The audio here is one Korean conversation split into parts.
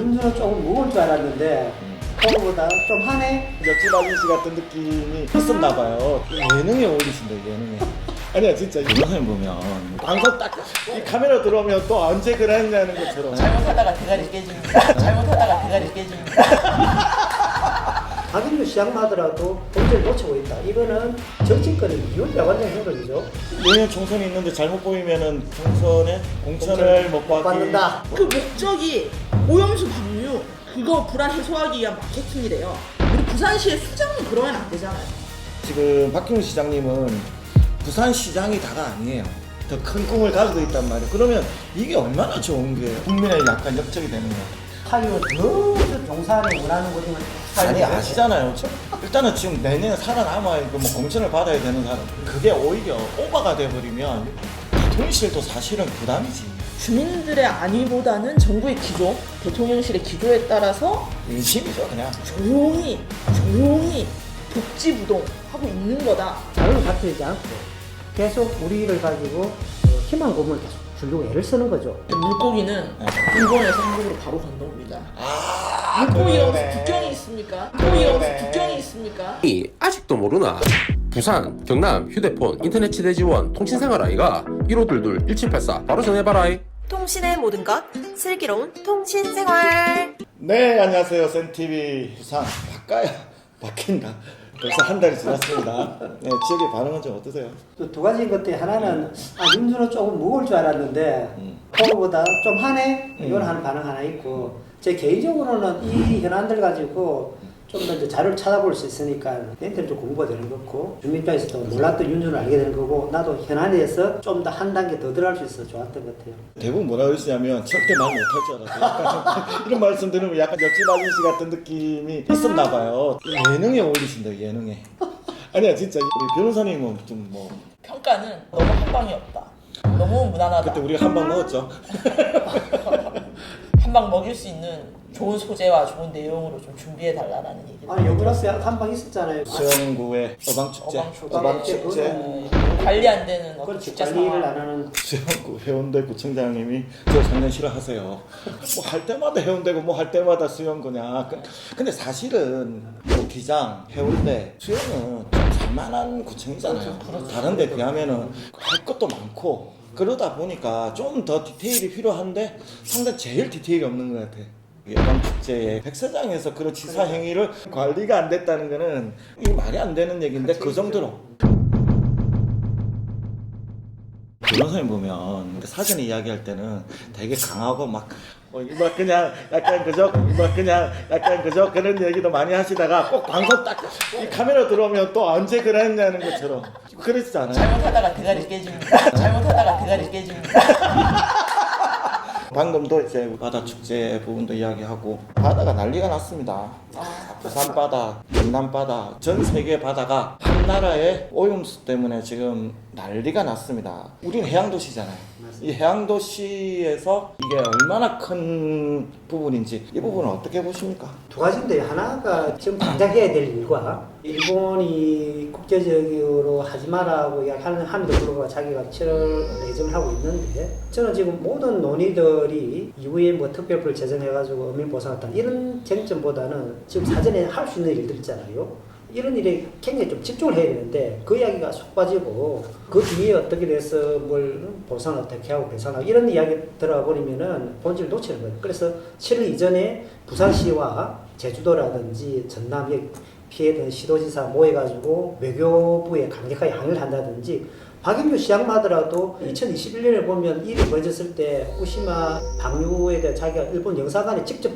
윤주는 조금 무거울 줄 알았는데 그거보다 좀 하네. 옆집 아저씨 같은 느낌이 있었나 봐요. 예능에 어울리신다, 예능에. 아니야, 진짜 이런 보면 방송 딱 이 카메라 들어오면 또 언제 그랬냐는 것처럼. 잘못하다가 대가리 깨집니다. 잘못하다가 대가리 깨집니다. 박인주 시장마더라도 범죄를 놓치고 있다. 이거는 정치권의 이율배반적 행동이죠. 내년 총선이 있는데 잘못 보이면은 총선에 공천을 못 받는다. 그 목적이 오염수 방류 그거 불안 해소하기 위한 마케팅이래요. 우리 부산시의 수장은 그러면 안 되잖아요. 지금 박경우 시장님은 부산시장이 다가 아니에요. 더 큰 꿈을 가지고 있단 말이에요. 그러면 이게 얼마나 좋은 거예요. 국민의 약간 역적이 되는 거예요. 하이원 더 종사를 원하는 거지만 아니 아시잖아요. 일단은 지금 내년에 살아남아야 뭐 공천을 받아야 되는 사람. 그게 오히려 오버가 돼버리면 대통령실도 사실은 부담이지. 주민들의 안위보다는 정부의 기조, 대통령실의 기조에 따라서 인심이죠 그냥. 조용히 복지부동하고 있는 거다. 다른 바뀌지 않고 계속 우리를 가지고 희망 고문을 계속 주려고 애를 쓰는 거죠. 물고기는 일본에서 한국으로 바로 건너옵니다. 물고기 여기서 국경이 있습니까? 물고기 여기서 국경이 있습니까? 아직도 모르나? 부산, 경남, 휴대폰, 인터넷 치대 지원, 통신생활 아이가 1522-1784 바로 전해봐라. 통신의 모든 것 슬기로운 통신생활. 네 안녕하세요. 센TV 부산 바뀐다. 벌써 한 달이 지났습니다. 네, 지역의 반응은 좀 어떠세요? 또 두 가지인 것 중에 하나는 윤주는 조금 무거울 줄 알았는데 그거보다 좀 하네. 이건 하는 반응 하나 있고 제 개인적으로는 이 현안들 가지고 좀 더 이제 자료를 찾아볼 수 있으니까 멘트는 좀 공부가 되는 거고 주민 입장에서도 몰랐던 윤주를 알게 되는 거고 나도 현안에 대해서 좀 더 한 단계 더 들어갈 수 있어서 좋았던 것 같아요. 대부분 뭐라 그러시냐면 절대 말 못할 줄 알았어요. 이런 말씀 들으면 약간 옆집 아저씨 같은 느낌이 있었나 봐요. 예능에 어울리신다, 예능에. 아니야 진짜 우리 변호사님은 좀 뭐 평가는 너무 한 방이 없다. 너무 무난하다. 그때 우리가 한 방 먹었죠. 한 방 먹일 수 있는 좋은 소재와 좋은 내용으로 좀 준비해 달라는 얘기를. 아니 여기라서 한 방 있었잖아요. 수영구의 어방축제. 어방축제. 관리 안 되는 어떤 그렇지, 축제 관리를 상황. 안 하는. 수영구 해운대 구청장님이 저 작년 싫어하세요. 뭐 할 때마다 해운대고 뭐 할 때마다 수영구냐. 근데 사실은 뭐 기장, 해운대, 수영은 좀 살만한 구청이잖아요. 다른 데 비하면은 할 것도 많고 그러다 보니까 좀 더 디테일이 필요한데 상당히 제일 디테일이 없는 것 같아. 예방축제에 백사장에서 그런 치사 행위를 관리가 안 됐다는 거는 이 말이 안 되는 얘기인데 그 정도로. 변호사님 보면 사전에 이야기할 때는 되게 강하고 막 그냥 약간 그저 그런 얘기도 많이 하시다가 꼭 방송 딱 이 카메라 들어오면 또 언제 그랬냐는 것처럼 그러시지 않아요? 잘못하다가 대가리 깨집니다. 잘못하다가 대가리 깨집니다. 방금도 이제 바다 축제 부분도 이야기하고 바다가 난리가 났습니다. 부산 바다, 경남 바다, 전 세계 바다가 한 나라의 오염수 때문에 지금 난리가 났습니다. 우리는 해양도시잖아요. 이 해양도시에서 이게 얼마나 큰 부분인지 이 부분은 어떻게 보십니까? 두 가지인데 하나가 지금 당장 해야 될 일과 일본이 국제적으로 하지 마라고 함에도 불구하고 자기가 철을 예정을 하고 있는데 저는 지금 모든 논의들이 이후에 뭐 특별법을 제정해가지고 어민보상했다 이런 쟁점보다는 지금 사전에 할 수 있는 일들 있잖아요. 이런 일에 굉장히 좀 집중을 해야 되는데 그 이야기가 쏙 빠지고 그 뒤에 어떻게 돼서 뭘 보상 어떻게 하고 배상하고 이런 이야기 들어가 버리면은 본질을 놓치는 거예요. 그래서 7월 이전에 부산시와 제주도라든지 전남에 피해된 시도지사 모여가지고 외교부에 강력하게 항의를 한다든지 박인주 시장마더라도 2021년에 보면 일이 벌어졌을 때 후쿠시마 방류에 대해 자기가 일본 영사관에 직접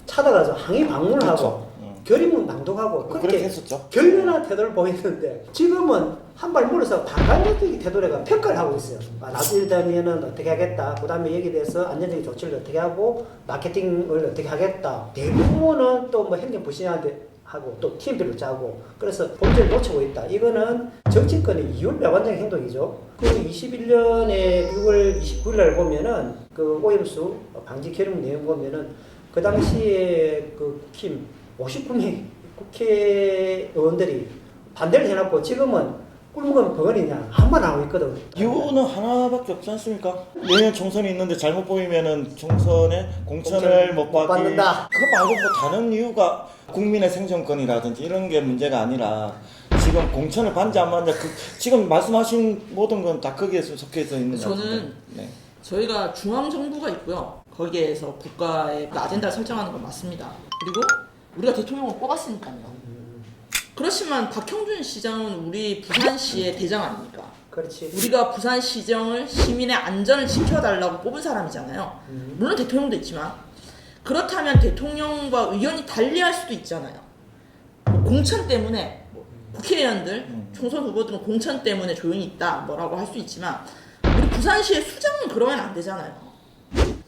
찾아가서 항의 방문을 그렇죠. 하고 결의문 낭독하고 그렇게 했었죠. 결연한 태도를 보이는데 지금은 한 발 물어서 반감적인 태도가 평가를 하고 있어요. 나도 이러면은 어떻게 하겠다. 그 다음에 여기에 대해서 안전적인 조치를 어떻게 하고 마케팅을 어떻게 하겠다. 대부분은 또 뭐 행정 부신한테 하고 또 TMP를 짜고 그래서 범죄를 놓치고 있다. 이거는 정치권의 이율배반적인 행동이죠. 그 21년에 6월 29일 날 보면은 그 오염수 방지 결의문 내용 보면은 그 당시에 그 국힘 59명 국회의원들이 반대를 해놨고 지금은 굶은 건 버거리냐 한번 나오고 있거든. 이유는 하나밖에 없지 않습니까? 내년 총선이 있는데 잘못 보이면은 총선에 공천을 못 받는다. 그거 말고 뭐 다른 이유가 국민의 생존권이라든지 이런 게 문제가 아니라 지금 공천을 받는지 안 받는지 지금 말씀하신 모든 건 다 거기에 속해서 있는 것 같은데. 저는 네. 저희가 중앙정부가 있고요. 거기에서 국가의 아젠다를 설정하는 건 맞습니다. 그리고 우리가 대통령을 뽑았으니까요. 그렇지만 박형준 시장은 우리 부산시의 대장 아닙니까? 그렇지. 우리가 부산시정을 시민의 안전을 지켜달라고 뽑은 사람이잖아요. 물론 대통령도 있지만 그렇다면 대통령과 의견이 달리할 수도 있잖아요. 뭐 공천 때문에 국회의원들, 총선 후보들은 공천 때문에 조용히 있다 뭐라고 할 수 있지만 우리 부산시의 수장은 그러면 안 되잖아요.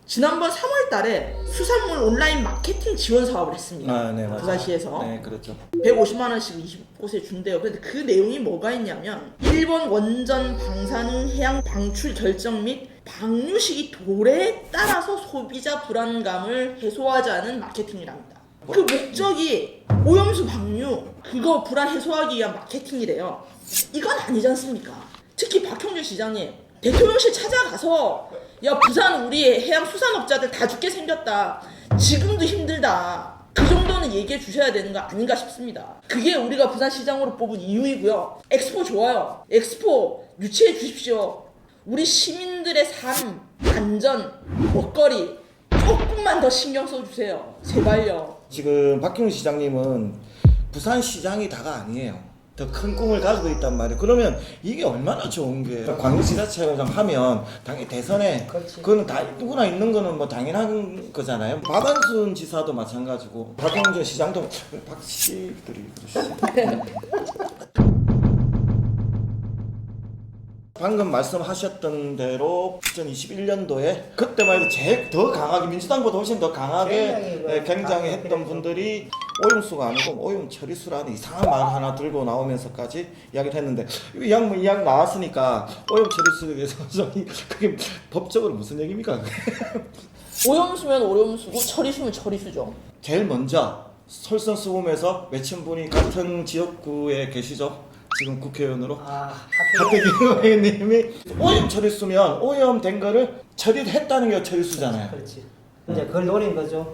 지난번 3월 달에 수산물 온라인 마케팅 지원 사업을 했습니다. 아, 네, 맞아요. 부산시에서. 네, 그렇죠. 150만 원씩 20곳에 준대요. 근데 그 내용이 뭐가 있냐면 일본 원전 방사능 해양 방출 결정 및 방류 시기 도래에 따라서 소비자 불안감을 해소하자는 마케팅이랍니다. 그 목적이 오염수 방류 그거 불안 해소하기 위한 마케팅이래요. 이건 아니지 않습니까? 특히 박형준 시장님 대통령실 찾아가서 야 부산 우리 해양 수산업자들 다 죽게 생겼다. 지금도 힘들다. 그 정도는 얘기해 주셔야 되는 거 아닌가 싶습니다. 그게 우리가 부산시장으로 뽑은 이유이고요. 엑스포 좋아요. 엑스포 유치해 주십시오. 우리 시민들의 삶, 안전, 먹거리 조금만 더 신경 써주세요. 제발요. 지금 박형준 시장님은 부산시장이 다가 아니에요. 더 큰 꿈을 가지고 있단 말이에요. 그러면 이게 얼마나 좋은 게 광역지자체장 하면 당연히 대선에 그렇지. 그거는 다 누구나 있는 거는 뭐 당연한 거잖아요. 박안순 지사도 마찬가지고 박형준 시장도 박씨들이 그러시죠. 방금 말씀하셨던 대로 2021년도에 그때 말고 제일 더 강하게 민주당보다 훨씬 더 강하게 굉장히 했던 분들이 오염수가 아니고 오염 처리수라는 이상한 말 하나 들고 나오면서까지 이야기를 했는데 이야기 나왔으니까 오염 처리수에 대해서 좀 그게 법적으로 무슨 얘기입니까? 오염수면 오염수고 처리수면 처리수죠. 제일 먼저 설선수범에서 맺힌 분이 같은 지역구에 계시죠? 지금 국회의원으로 하태경 의원님이 오염 처리수면 오염된 거를 처리했다는 게 처리수잖아요. 그렇지. 이제 그걸 노린 거죠.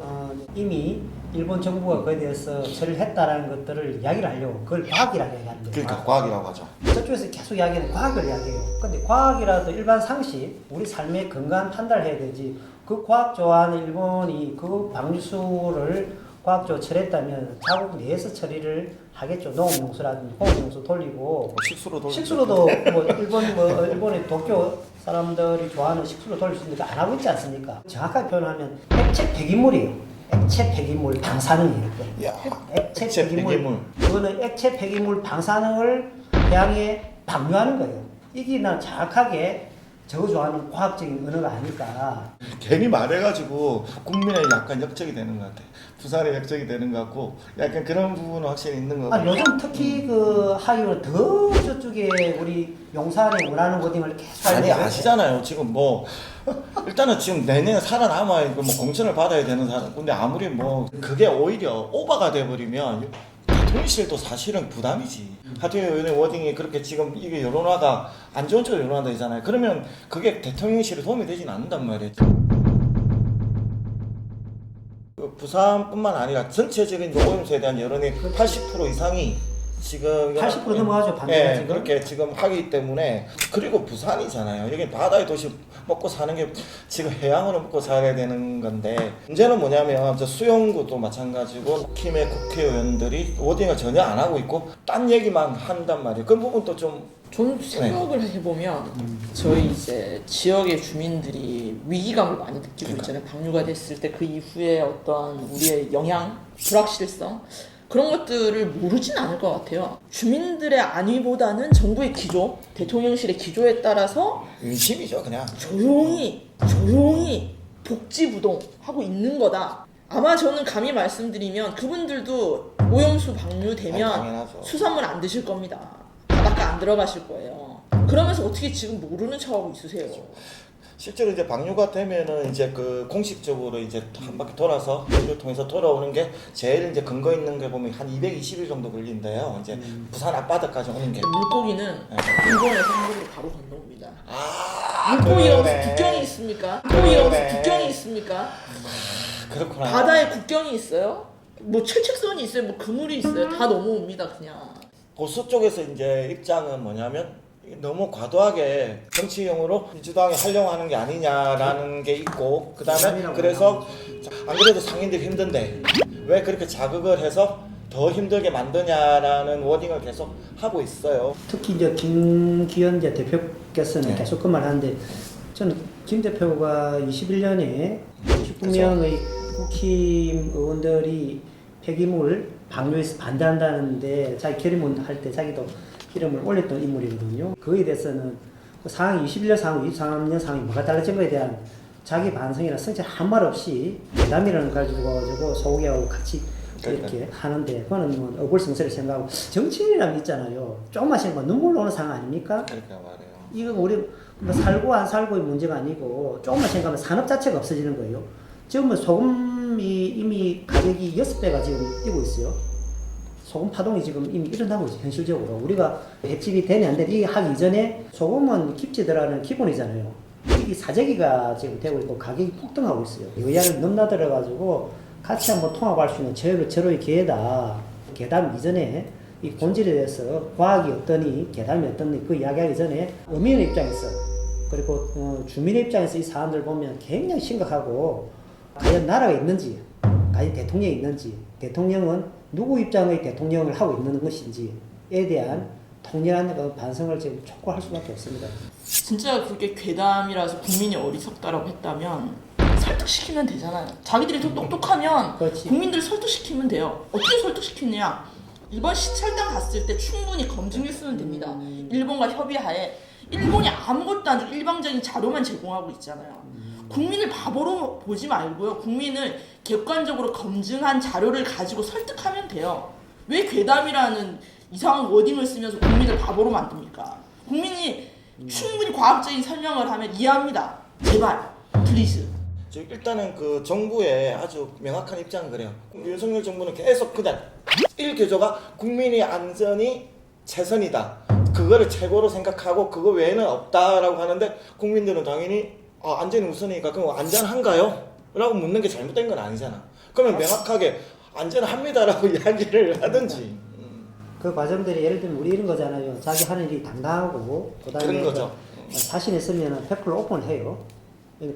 이미 일본 정부가 그에 대해서 처리를 했다라는 것들을 이야기를 하려고 그걸 과학이라고 얘기하는 거예요. 그러니까 과학이라고 하죠. 저쪽에서 계속 이야기하는 과학을 이야기해요. 근데 과학이라도 일반 상식, 우리 삶의 건강한 판단을 해야 되지. 그 과학 좋아하는 일본이 그 방류수를 과학적으로 처리했다면 자국 내에서 처리를 하겠죠. 농업용수라든지 공업용수 돌리고 식수로도 뭐 일본의 도쿄 사람들이 좋아하는 식수로 돌릴 수 있는데 안 하고 있지 않습니까? 정확하게 표현하면 액체 폐기물이에요. 액체 폐기물 방사능이에요. 액체 폐기물. 그거는 액체 폐기물 방사능을 해양에 방류하는 거예요. 이게 난 정확하게 저거 좋아하는 과학적인 언어가 아닐까. 괜히 말해가지고 국민의 약간 역적이 되는 것 같아. 부산의 역적이 되는 것 같고 약간 그런 부분은 확실히 있는 것 같아요. 요즘 특히 그 하이오는 더 저쪽에 우리 용산에 원하는 워딩을 계속 아니 아시잖아요. 지금 뭐 일단은 지금 내년에 살아남아야 뭐 공천을 받아야 되는 사람. 근데 아무리 뭐 그게 오히려 오버가 돼버리면 대통령실도 사실은 부담이지. 하태경 의원의 워딩이 그렇게 지금 이게 여론화가 안 좋은 쪽으로 여론화가 되잖아요. 그러면 그게 대통령실에 도움이 되진 않는단 말이에요. 부산뿐만 아니라 전체적인 오염수에 대한 여론이 80% 이상이 지금 80% 넘어가죠. 반대가 네, 지금. 그렇게 지금 하기 때문에 그리고 부산이잖아요. 여기 바다의 도시 먹고 사는 게 지금 해양으로 먹고 살아야 되는 건데 문제는 뭐냐면 저 수영구도 마찬가지고 국힘의 국회의원들이 워딩을 전혀 안 하고 있고 딴 얘기만 한단 말이에요. 그 부분도 좀 좀 생각을 해보면 저희 이제 지역의 주민들이 위기감을 많이 느끼고 있잖아요. 방류가 됐을 때 그 이후에 어떠한 우리의 영향, 불확실성 그런 것들을 모르진 않을 것 같아요. 주민들의 안위보다는 정부의 기조, 대통령실의 기조에 따라서 윤심이죠 그냥. 조용히 복지부동하고 있는 거다. 아마 저는 감히 말씀드리면 그분들도 오염수 방류되면 수산물 안 드실 겁니다. 바닷가 안 들어가실 거예요. 그러면서 어떻게 지금 모르는 척하고 있으세요? 실제로 이제 방류가 되면은 이제 그 공식적으로 이제 한 바퀴 돌아서 해를 통해서 돌아오는 게 제일 이제 근거 있는 게 보면 한 220일 정도 걸린대요. 이제 부산 앞바다까지 오는 게. 물고기는 일본에서 한국으로 바로 건너옵니다. 아, 물고기가 무슨 그러네. 국경이 있습니까? 물고기가 무슨 그러네. 국경이 있습니까? 그렇구나. 바다에 국경이 있어요? 뭐 철책선이 있어요? 뭐 그물이 있어요? 다 넘어옵니다 그냥. 보수 쪽에서 이제 입장은 뭐냐면 너무 과도하게 정치용으로 민주당이 활용하는 게 아니냐라는 게 있고, 그다음에 그래서 안 그래도 상인들이 힘든데 왜 그렇게 자극을 해서 더 힘들게 만드냐라는 워딩을 계속 하고 있어요. 특히 이제 김기현 이제 대표께서는 네. 계속 그 말 하는데, 저는 김 대표가 21년에 19명의 국힘 의원들이 폐기물 방류에서 반대한다는데 자기 결의문 할 때 자기도 이름을 올렸던 인물이거든요. 그에 대해서는 그 상황이 21년 상황, 23년 상황이 뭐가 달라진 거에 대한 자기 반성이나 성찰 한 말 없이 대담이라는 걸 가지고 소고기하고 같이 이렇게 하는데, 그거는 뭐 어불성설을 생각하고, 정치인이라면 있잖아요. 조금만 생각하면 눈물 나오는 상황 아닙니까? 그러니까 말이에요. 이거 우리 뭐 살고 안 살고의 문제가 아니고 조금만 생각하면 산업 자체가 없어지는 거예요. 지금 뭐 소금이 이미 가격이 6배가 지금 뛰고 있어요. 소금 파동이 지금 이미 일어나고 있어요. 현실적으로 우리가 횟집이 되냐 안 되냐 이게 하기 이전에 소금은 깁지 들어가는 기본이잖아요. 이 사재기가 지금 되고 있고 가격이 폭등하고 있어요. 여야를 넘나들어 가지고 같이 한번 통합할 수 있는 절호의 기회다. 계담 이전에 이 본질에 대해서 과학이 어떠니 계담이 어떠니 그 이야기하기 전에 어민의 입장에서, 그리고 주민의 입장에서 이 사안들 보면 굉장히 심각하고, 과연 나라가 있는지, 과연 대통령이 있는지, 대통령은 누구 입장의 대통령을 하고 있는 것인지에 대한 통렬한 그 반성을 지금 촉구할 수밖에 없습니다. 진짜 그렇게 괴담이라서 국민이 어리석다라고 했다면 설득시키면 되잖아요. 자기들이 더 똑똑하면 그렇지. 국민들을 설득시키면 돼요. 어떻게 설득시키느냐? 이번 시찰단 갔을 때 충분히 검증을 쓰면 됩니다. 일본과 협의하에 일본이 아무것도 안 주고 일방적인 자료만 제공하고 있잖아요. 국민을 바보로 보지 말고요. 국민을 객관적으로 검증한 자료를 가지고 설득하면 돼요. 왜 괴담이라는 이상한 워딩을 쓰면서 국민을 바보로 만듭니까? 국민이 충분히 과학적인 설명을 하면 이해합니다. 제발, 플리즈. 일단은 그 정부의 아주 명확한 입장은 그래요. 윤석열 정부는 계속 그냥 1교조가 국민의 안전이 최선이다. 그거를 최고로 생각하고 그거 외에는 없다라고 하는데, 국민들은 당연히 안전이 우선이니까 그럼 안전한가요? 라고 묻는 게 잘못된 건 아니잖아. 그러면 명확하게 안전합니다라고 이야기를 하든지. 그 과정들이 예를 들면 우리 이런 거잖아요. 자기 하는 일이 당당하고 그다음에 그런 거죠. 자신 있으면 100% 오픈을 해요.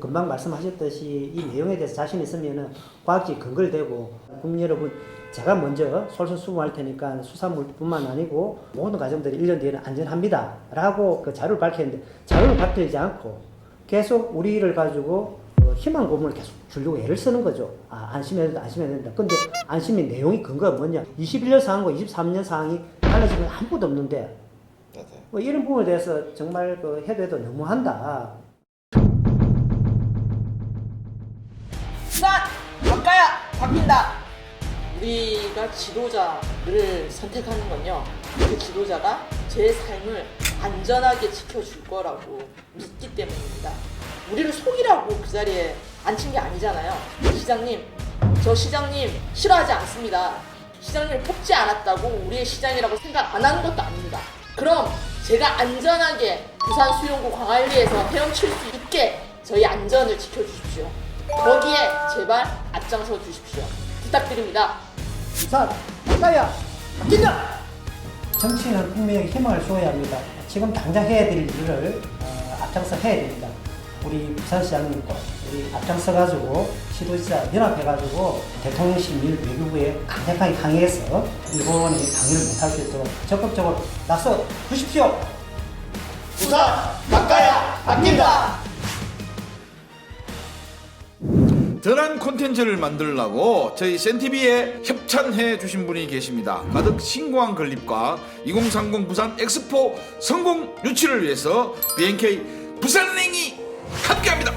금방 말씀하셨듯이 이 내용에 대해서 자신 있으면 과학적 근거를 대고, 국민 여러분 제가 먼저 솔선수범할 테니까 수산물뿐만 아니고 모든 과정들이 1년 뒤에는 안전합니다 라고 그 자료를 밝혔는데, 자료를 밝히지 않고 계속 우리를 가지고 희망 고문을 계속 주려고 애를 쓰는 거죠. 안심해야 된다, 안심해야 된다. 근데 안심의 내용이 근거가 뭐냐? 21년 상황과 23년 상황이 달라진 건 아무것도 없는데, 뭐 이런 부분에 대해서 정말 그 해도 너무한다. 부산! 바꿔야 바뀐다! 우리가 지도자를 선택하는 건요, 그 지도자가 제 삶을 안전하게 지켜줄 거라고 믿기 때문입니다. 우리를 속이라고 그 자리에 앉힌 게 아니잖아요. 시장님, 저 시장님 싫어하지 않습니다. 시장님을 뽑지 않았다고 우리의 시장이라고 생각 안 하는 것도 아닙니다. 그럼 제가 안전하게 부산 수용구 광안리에서 헤엄칠 수 있게 저희 안전을 지켜주십시오. 거기에 제발 앞장서 주십시오. 부탁드립니다. 부산! 바꿔야 바뀐다! 정치는 국민에게 희망을 줘야 합니다. 지금 당장 해야 될 일을 앞장서 해야 됩니다. 우리 부산시장님과 우리 앞장서가지고 시도지사 연합해가지고 대통령실 외교부에 강력하게 항의해서 일본이 방위를 못할 수 있도록 적극적으로 나서 주십시오. 부산 바꿔야 바뀐다. 든한 콘텐츠를 만들려고 저희 센TV에 협찬해 주신 분이 계십니다. 가득 신고한 건립과 2030 부산 엑스포 성공 유치를 위해서 BNK 부산은행이 함께합니다.